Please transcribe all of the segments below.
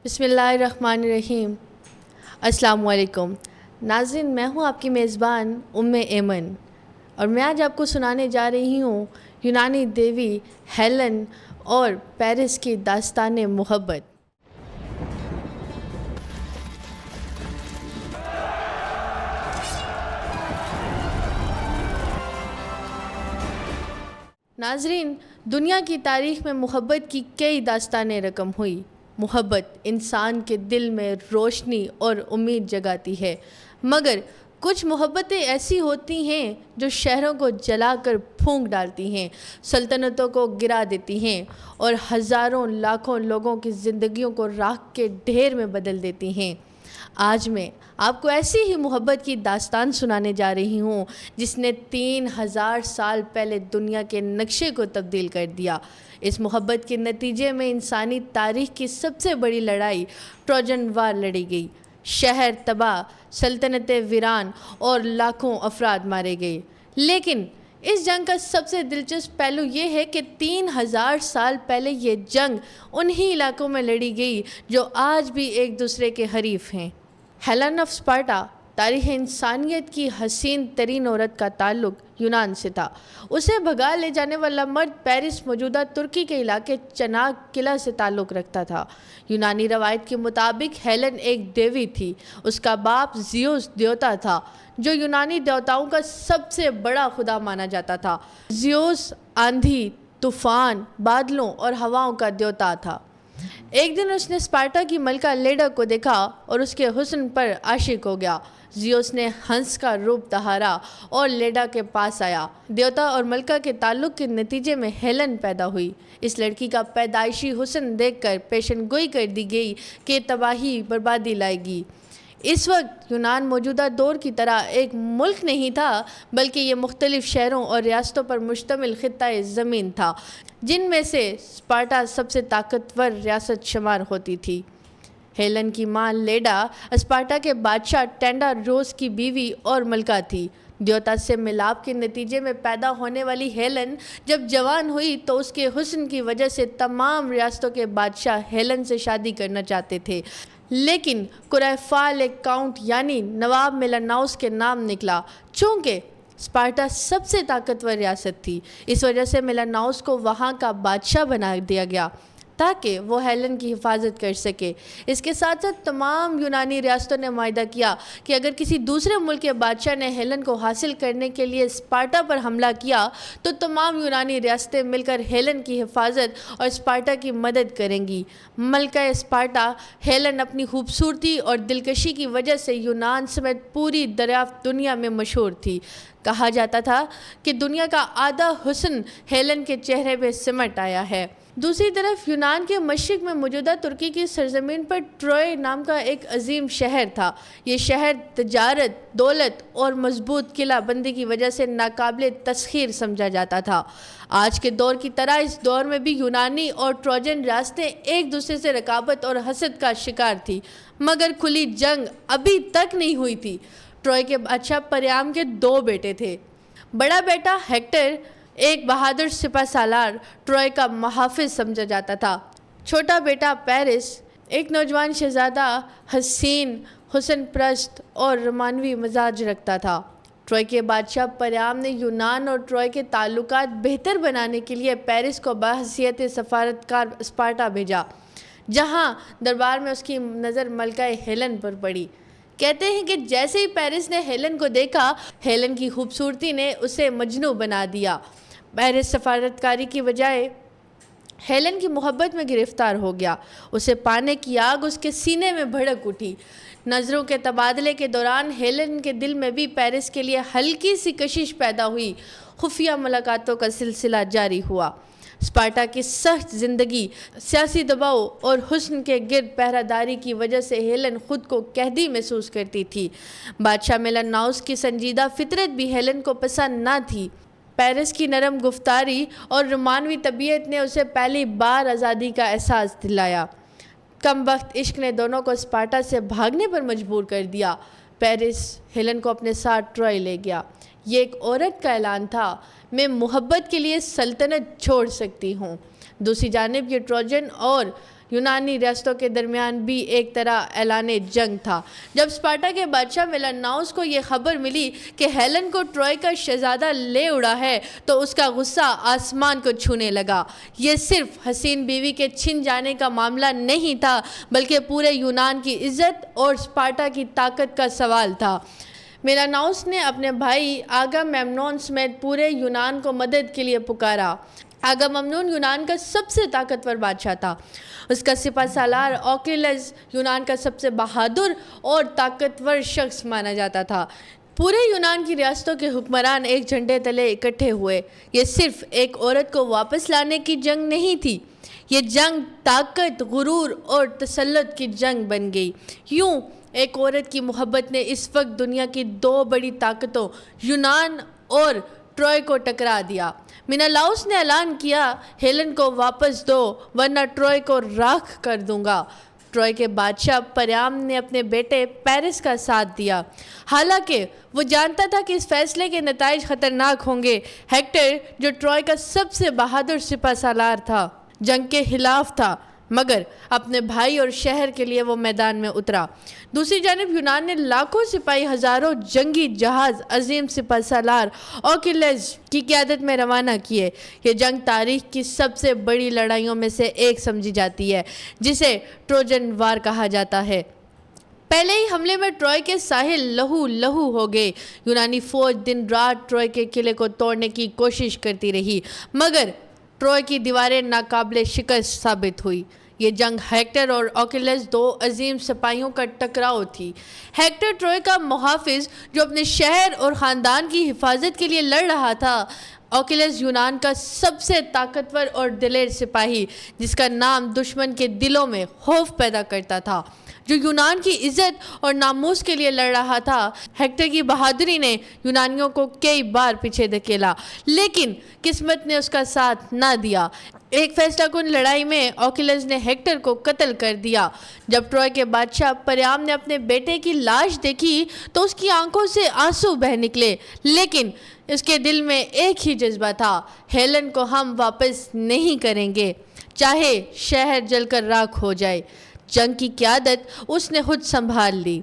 بسم اللہ الرحمن الرحیم۔ السلام علیکم ناظرین، میں ہوں آپ کی میزبان ایمن، اور میں آج آپ کو سنانے جا رہی ہوں یونانی دیوی ہیلن اور پیرس کی داستان محبت۔ ناظرین، دنیا کی تاریخ میں محبت کی کئی داستانیں رقم ہوئی۔ محبت انسان کے دل میں روشنی اور امید جگاتی ہے، مگر کچھ محبتیں ایسی ہوتی ہیں جو شہروں کو جلا کر پھونک ڈالتی ہیں، سلطنتوں کو گرا دیتی ہیں اور ہزاروں لاکھوں لوگوں کی زندگیوں کو راکھ کے ڈھیر میں بدل دیتی ہیں۔ آج میں آپ کو ایسی ہی محبت کی داستان سنانے جا رہی ہوں جس نے 3000 سال پہلے دنیا کے نقشے کو تبدیل کر دیا۔ اس محبت کے نتیجے میں انسانی تاریخ کی سب سے بڑی لڑائی ٹروجن وار لڑی گئی۔ شہر تباہ، سلطنتیں ویران اور لاکھوں افراد مارے گئے۔ لیکن اس جنگ کا سب سے دلچسپ پہلو یہ ہے کہ 3000 سال پہلے یہ جنگ انہی علاقوں میں لڑی گئی جو آج بھی ایک دوسرے کے حریف ہیں۔ ہیلن آف اسپارٹا، تاریخ انسانیت کی حسین ترین عورت کا تعلق یونان سے تھا۔ اسے بھگا لے جانے والا مرد پیرس، موجودہ ترکی کے علاقے چناک قلعہ سے تعلق رکھتا تھا۔ یونانی روایت کے مطابق ہیلن ایک دیوی تھی۔ اس کا باپ زیوس دیوتا تھا جو یونانی دیوتاؤں کا سب سے بڑا خدا مانا جاتا تھا۔ زیوس آندھی، طوفان، بادلوں اور ہواؤں کا دیوتا تھا۔ ایک دن اس نے اسپارٹا کی ملکہ لیڈا کو دیکھا اور اس کے حسن پر عاشق ہو گیا۔ زیوس نے ہنس کا روپ دھارا اور لیڈا کے پاس آیا۔ دیوتا اور ملکہ کے تعلق کے نتیجے میں ہیلن پیدا ہوئی۔ اس لڑکی کا پیدائشی حسن دیکھ کر پیشن گوئی کر دی گئی کہ تباہی بربادی لائے گی۔ اس وقت یونان موجودہ دور کی طرح ایک ملک نہیں تھا، بلکہ یہ مختلف شہروں اور ریاستوں پر مشتمل خطۂ زمین تھا، جن میں سے اسپارٹا سب سے طاقتور ریاست شمار ہوتی تھی۔ ہیلن کی ماں لیڈا اسپارٹا کے بادشاہ ٹینڈا روس کی بیوی اور ملکہ تھی۔ دیوتا سے ملاپ کے نتیجے میں پیدا ہونے والی ہیلن جب جوان ہوئی تو اس کے حسن کی وجہ سے تمام ریاستوں کے بادشاہ ہیلن سے شادی کرنا چاہتے تھے، لیکن قرۂ فال ایک کاؤنٹ یعنی نواب میلاناؤس کے نام نکلا۔ چونکہ اسپارٹا سب سے طاقتور ریاست تھی، اس وجہ سے میلاناؤس کو وہاں کا بادشاہ بنا دیا گیا تاکہ وہ ہیلن کی حفاظت کر سکے۔ اس کے ساتھ ساتھ تمام یونانی ریاستوں نے معاہدہ کیا کہ اگر کسی دوسرے ملک کے بادشاہ نے ہیلن کو حاصل کرنے کے لیے اسپارٹا پر حملہ کیا تو تمام یونانی ریاستیں مل کر ہیلن کی حفاظت اور اسپارٹا کی مدد کریں گی۔ ملکہ اسپارٹا ہیلن اپنی خوبصورتی اور دلکشی کی وجہ سے یونان سمیت پوری دریافت دنیا میں مشہور تھی۔ کہا جاتا تھا کہ دنیا کا آدھا حسن ہیلن کے چہرے پہ سمٹ آیا ہے۔ دوسری طرف یونان کے مشرق میں موجودہ ترکی کی سرزمین پر ٹروئے نام کا ایک عظیم شہر تھا۔ یہ شہر تجارت، دولت اور مضبوط قلعہ بندی کی وجہ سے ناقابل تسخیر سمجھا جاتا تھا۔ آج کے دور کی طرح اس دور میں بھی یونانی اور ٹروجن ریاستیں ایک دوسرے سے رقابت اور حسد کا شکار تھی، مگر کھلی جنگ ابھی تک نہیں ہوئی تھی۔ ٹروئے کے بادشاہ پریام کے 2 بیٹے تھے۔ بڑا بیٹا ہیکٹر ایک بہادر سپہ سالار ٹروئے کا محافظ سمجھا جاتا تھا۔ چھوٹا بیٹا پیرس ایک نوجوان شہزادہ حسین، حسن پرست اور رومانوی مزاج رکھتا تھا۔ ٹروئے کے بادشاہ پریام نے یونان اور ٹروئے کے تعلقات بہتر بنانے کے لیے پیرس کو بحیثیت سفارتکار اسپارٹا بھیجا، جہاں دربار میں اس کی نظر ملکہ ہیلن پر پڑی۔ کہتے ہیں کہ جیسے ہی پیرس نے ہیلن کو دیکھا، ہیلن کی خوبصورتی نے اسے مجنوں بنا دیا۔ پیرس سفارتکاری کی بجائے ہیلن کی محبت میں گرفتار ہو گیا۔ اسے پانے کی آگ اس کے سینے میں بھڑک اٹھی۔ نظروں کے تبادلے کے دوران ہیلن کے دل میں بھی پیرس کے لیے ہلکی سی کشش پیدا ہوئی۔ خفیہ ملاقاتوں کا سلسلہ جاری ہوا۔ اسپارٹا کی سخت زندگی، سیاسی دباؤ اور حسن کے گرد پہرہ داری کی وجہ سے ہیلن خود کو قیدی محسوس کرتی تھی۔ بادشاہ میلاناؤس کی سنجیدہ فطرت بھی ہیلن کو پسند نہ تھی۔ پیرس کی نرم گفتاری اور رومانوی طبیعت نے اسے پہلی بار آزادی کا احساس دلایا۔ کم وقت عشق نے دونوں کو اسپارٹا سے بھاگنے پر مجبور کر دیا۔ پیرس ہیلن کو اپنے ساتھ ٹروئے لے گیا۔ یہ ایک عورت کا اعلان تھا، میں محبت کے لیے سلطنت چھوڑ سکتی ہوں۔ دوسری جانب یہ ٹروجن اور یونانی ریاستوں کے درمیان بھی ایک طرح اعلان جنگ تھا۔ جب اسپارٹا کے بادشاہ میلاناؤس کو یہ خبر ملی کہ ہیلن کو ٹروائے کا شہزادہ لے اڑا ہے تو اس کا غصہ آسمان کو چھونے لگا۔ یہ صرف حسین بیوی کے چھن جانے کا معاملہ نہیں تھا بلکہ پورے یونان کی عزت اور اسپارٹا کی طاقت کا سوال تھا۔ میلاناؤس نے اپنے بھائی آگا میمنون سمیت پورے یونان کو مدد کے لیے پکارا۔ آگا میمنون یونان کا سب سے طاقتور بادشاہ تھا۔ اس کا سپہ سالار اوکیلز یونان کا سب سے بہادر اور طاقتور شخص مانا جاتا تھا۔ پورے یونان کی ریاستوں کے حکمران ایک جھنڈے تلے اکٹھے ہوئے۔ یہ صرف ایک عورت کو واپس لانے کی جنگ نہیں تھی، یہ جنگ طاقت، غرور اور تسلط کی جنگ بن گئی۔ یوں ایک عورت کی محبت نے اس وقت دنیا کی دو بڑی طاقتوں یونان اور ٹروائے کو ٹکرا دیا۔ مینالاؤس نے اعلان کیا، ہیلن کو واپس دو ورنہ ٹروائے کو راکھ کر دوں گا۔ ٹروائے کے بادشاہ پریام نے اپنے بیٹے پیرس کا ساتھ دیا، حالانکہ وہ جانتا تھا کہ اس فیصلے کے نتائج خطرناک ہوں گے۔ ہیکٹر جو ٹروائے کا سب سے بہادر سپہ سالار تھا، جنگ کے خلاف تھا، مگر اپنے بھائی اور شہر کے لیے وہ میدان میں اترا۔ دوسری جانب یونان نے لاکھوں سپاہی، ہزاروں جنگی جہاز عظیم سپہ سالار اوکیلز کی قیادت میں روانہ کیے۔ یہ جنگ تاریخ کی سب سے بڑی لڑائیوں میں سے ایک سمجھی جاتی ہے، جسے ٹروجن وار کہا جاتا ہے۔ پہلے ہی حملے میں ٹروائے کے ساحل لہو لہو ہو گئے۔ یونانی فوج دن رات ٹروائے کے قلعے کو توڑنے کی کوشش کرتی رہی، مگر ٹروائے کی دیواریں ناقابل شکست ثابت ہوئی۔ یہ جنگ ہیکٹر اور اوکیلز، دو عظیم سپاہیوں کا ٹکراؤ تھی۔ ہیکٹر ٹروائے کا محافظ جو اپنے شہر اور خاندان کی حفاظت کے لیے لڑ رہا تھا، اوکیلز یونان کا سب سے طاقتور اور دلیر سپاہی جس کا نام دشمن کے دلوں میں خوف پیدا کرتا تھا، جو یونان کی عزت اور ناموس کے لیے لڑ رہا تھا۔ ہیکٹر کی بہادری نے یونانیوں کو کئی بار پیچھے دھکیلا، لیکن قسمت نے اس کا ساتھ نہ دیا۔ ایک فیصلہ کن لڑائی میں اوکیلز نے ہیکٹر کو قتل کر دیا۔ جب ٹروائے کے بادشاہ پریام نے اپنے بیٹے کی لاش دیکھی تو اس کی آنکھوں سے آنسو بہہ نکلے، لیکن اس کے دل میں ایک ہی جذبہ تھا، ہیلن کو ہم واپس نہیں کریں گے، چاہے شہر جل کر راکھ ہو جائے۔ جنگ کی قیادت اس نے خود سنبھال لی۔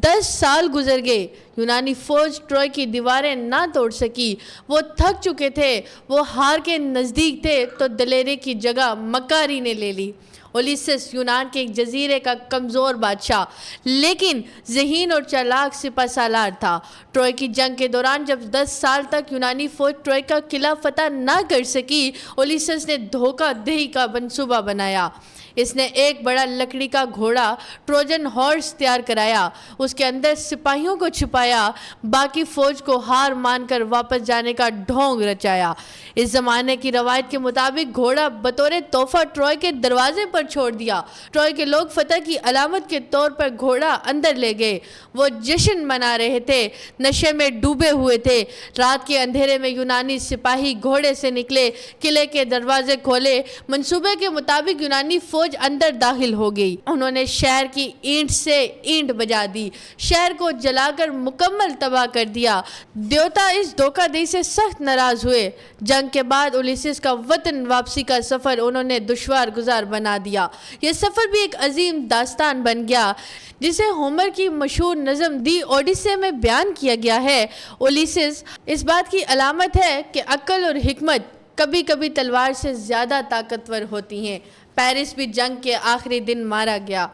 10 سال گزر گئے، یونانی فوج ٹروائے کی دیواریں نہ توڑ سکی۔ وہ تھک چکے تھے، وہ ہار کے نزدیک تھے تو دلیری کی جگہ مکاری نے لے لی۔ اولیسس یونان کے ایک جزیرے کا کمزور بادشاہ لیکن ذہین اور چالاک سپہ سالار تھا۔ ٹروائے کی جنگ کے دوران جب 10 سال تک یونانی فوج ٹروائے کا قلعہ فتح نہ کر سکی، اولیسس نے دھوکہ دہی کا منصوبہ بنایا۔ اس نے ایک بڑا لکڑی کا گھوڑا ٹروجن ہارس تیار کرایا، اس کے اندر سپاہیوں کو چھپایا، باقی فوج کو ہار مان کر واپس جانے کا ڈھونگ رچایا۔ اس زمانے کی روایت کے مطابق گھوڑا بطور تحفہ ٹروائے کے دروازے پر چھوڑ دیا۔ ٹروائے کے لوگ فتح کی علامت کے طور پر گھوڑا اندر لے گئے۔ وہ جشن منا رہے تھے، نشے میں ڈوبے ہوئے تھے۔ رات کے اندھیرے میں یونانی سپاہی گھوڑے سے نکلے، قلعے کے دروازے کھولے۔ منصوبے کے مطابق یونانی فوج اندر داخل ہو گئی۔ انہوں نے شہر کی اینٹ سے اینٹ بجا دی، شہر کو جلا کر مکمل تباہ کر دیا۔ دیوتا اس دھوکہ دہی سے سخت ناراض ہوئے۔ جنگ کے بعد اولیسس کا وطن واپسی کا سفر انہوں نے دشوار گزار بنا دیا۔ یہ سفر بھی ایک عظیم داستان بن گیا جسے ہومر کی مشہور نظم دی اوڈیسے میں بیان کیا گیا ہے۔ اولیسس اس بات کی علامت ہے کہ عقل اور حکمت کبھی کبھی تلوار سے زیادہ طاقتور ہوتی ہیں۔ پیرس بھی جنگ کے آخری دن مارا گیا۔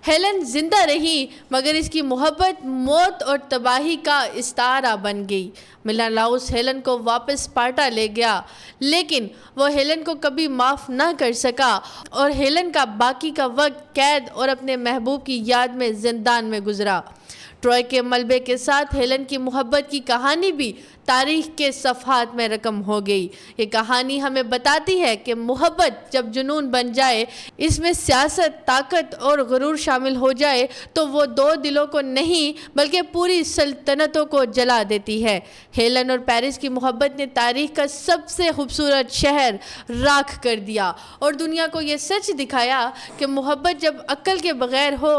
ہیلن زندہ رہی مگر اس کی محبت موت اور تباہی کا استعارہ بن گئی۔ مینالاؤس ہیلن کو واپس اسپارٹا لے گیا، لیکن وہ ہیلن کو کبھی معاف نہ کر سکا اور ہیلن کا باقی کا وقت قید اور اپنے محبوب کی یاد میں زندان میں گزرا۔ ٹروائے کے ملبے کے ساتھ ہیلن کی محبت کی کہانی بھی تاریخ کے صفحات میں رقم ہو گئی۔ یہ کہانی ہمیں بتاتی ہے کہ محبت جب جنون بن جائے، اس میں سیاست، طاقت اور غرور شامل ہو جائے تو وہ دو دلوں کو نہیں بلکہ پوری سلطنتوں کو جلا دیتی ہے۔ ہیلن اور پیرس کی محبت نے تاریخ کا سب سے خوبصورت شہر راکھ کر دیا اور دنیا کو یہ سچ دکھایا کہ محبت جب عقل کے بغیر ہو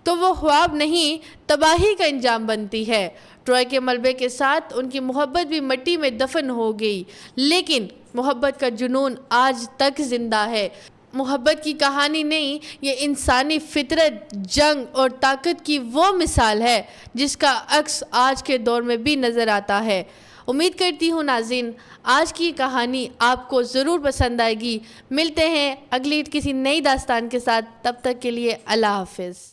تو وہ خواب نہیں، تباہی کا انجام بنتی ہے۔ ٹروائے کے ملبے کے ساتھ ان کی محبت بھی مٹی میں دفن ہو گئی، لیکن محبت کا جنون آج تک زندہ ہے۔ محبت کی کہانی نہیں، یہ انسانی فطرت، جنگ اور طاقت کی وہ مثال ہے جس کا عکس آج کے دور میں بھی نظر آتا ہے۔ امید کرتی ہوں ناظرین آج کی کہانی آپ کو ضرور پسند آئے گی۔ ملتے ہیں اگلی کسی نئی داستان کے ساتھ، تب تک کے لیے اللہ حافظ۔